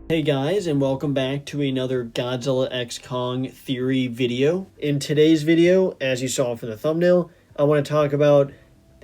Hey guys, and welcome back to another Godzilla x Kong theory video. In today's video, as you saw from the thumbnail, I want to talk about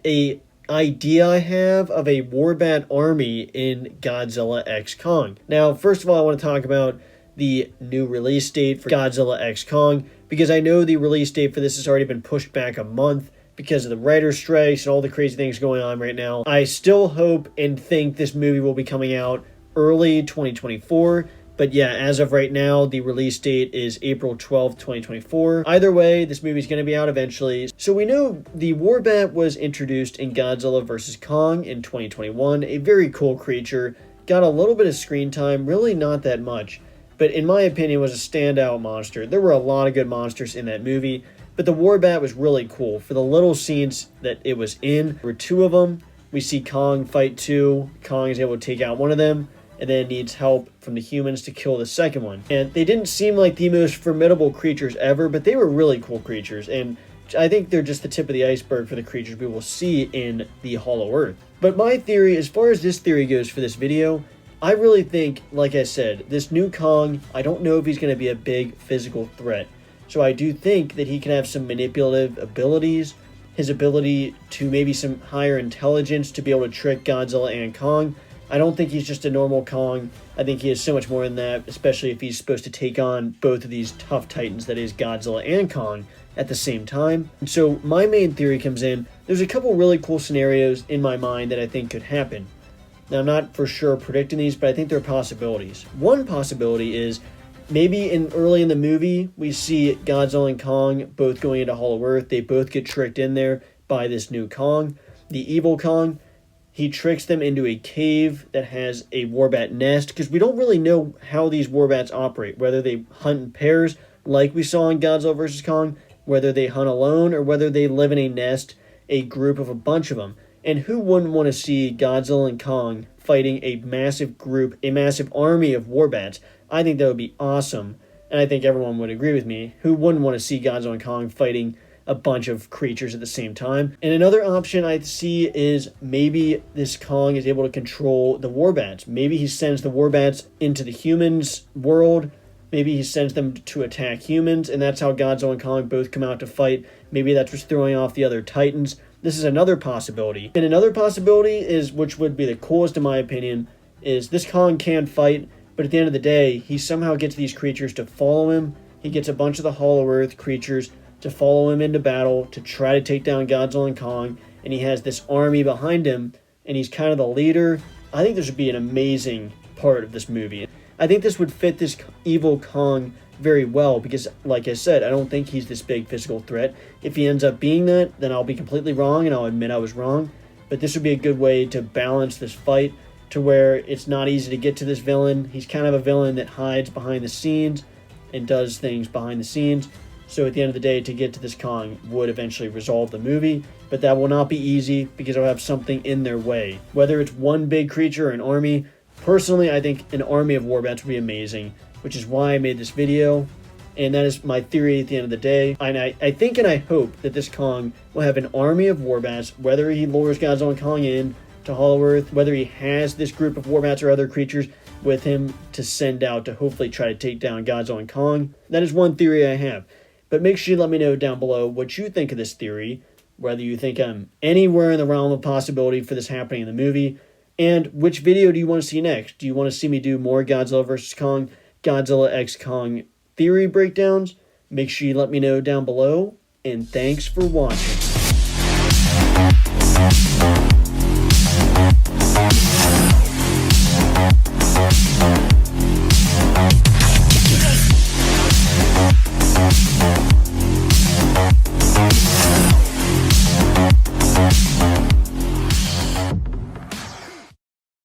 a idea I have of a Warbat army in Godzilla x Kong. Now, first of all, I want to talk about the new release date for Godzilla x Kong, because I know the release date for this has already been pushed back a month because of the writer's strikes and all the crazy things going on right now. I still hope and think this movie will be coming out early 2024, but yeah, as of right now, the release date is April 12th, 2024. Either way, this movie is going to be out eventually. So we know the Warbat was introduced in Godzilla vs. Kong in 2021, a very cool creature, got a little bit of screen time, really not that much, but in my opinion was a standout monster. There were a lot of good monsters in that movie, but the Warbat was really cool. For the little scenes that it was in, there were two of them. We see Kong fight two. Kong is able to take out one of them, and then needs help from the humans to kill the second one. And they didn't seem like the most formidable creatures ever, but they were really cool creatures, and I think they're just the tip of the iceberg for the creatures we will see in the Hollow Earth. But my theory, as far as this theory goes for this video, I really think, like I said, this new Kong, I don't know if he's going to be a big physical threat. So I do think that he can have some manipulative abilities, his ability to maybe some higher intelligence to be able to trick Godzilla and Kong. I don't think he's just a normal Kong. I think he has so much more than that, especially if he's supposed to take on both of these tough titans, that is Godzilla and Kong, at the same time. And so my main theory comes in, there's a couple really cool scenarios in my mind that I think could happen. Now, I'm not for sure predicting these, but I think there are possibilities. One possibility is maybe early in the movie, we see Godzilla and Kong both going into Hollow Earth. They both get tricked in there by this new Kong, the evil Kong. He tricks them into a cave that has a Warbat nest, because we don't really know how these Warbats operate, whether they hunt in pairs like we saw in Godzilla vs. Kong, whether they hunt alone, or whether they live in a nest, a group of a bunch of them. And who wouldn't want to see Godzilla and Kong fighting a massive group, a massive army of Warbats? I think that would be awesome, and I think everyone would agree with me. Who wouldn't want to see Godzilla and Kong fighting a bunch of creatures at the same time? And another option I see is maybe this Kong is able to control the Warbats. Maybe he sends the Warbats into the humans' world. Maybe he sends them to attack humans, and that's how Godzilla and Kong both come out to fight. Maybe that's what's throwing off the other titans. This is another possibility. And another possibility is, which would be the coolest in my opinion, is this Kong can fight, but at the end of the day, he somehow gets these creatures to follow him. He gets a bunch of the Hollow Earth creatures to follow him into battle, to try to take down Godzilla and Kong, and he has this army behind him, and he's kind of the leader. I think this would be an amazing part of this movie. I think this would fit this evil Kong very well, because, like I said, I don't think he's this big physical threat. If he ends up being that, then I'll be completely wrong, and I'll admit I was wrong. But this would be a good way to balance this fight to where it's not easy to get to this villain. He's kind of a villain that hides behind the scenes and does things behind the scenes. So at the end of the day, to get to this Kong would eventually resolve the movie, but that will not be easy because they'll have something in their way. Whether it's one big creature or an army, personally, I think an army of Warbats would be amazing, which is why I made this video, and that is my theory at the end of the day. And I think and I hope that this Kong will have an army of Warbats, whether he lures Godzilla and Kong in to Hollow Earth, whether he has this group of Warbats or other creatures with him to send out to hopefully try to take down Godzilla and Kong. That is one theory I have. But make sure you let me know down below what you think of this theory, whether you think I'm anywhere in the realm of possibility for this happening in the movie, and which video do you want to see next? Do you want to see me do more Godzilla vs. Kong, Godzilla x Kong theory breakdowns? Make sure you let me know down below, and thanks for watching.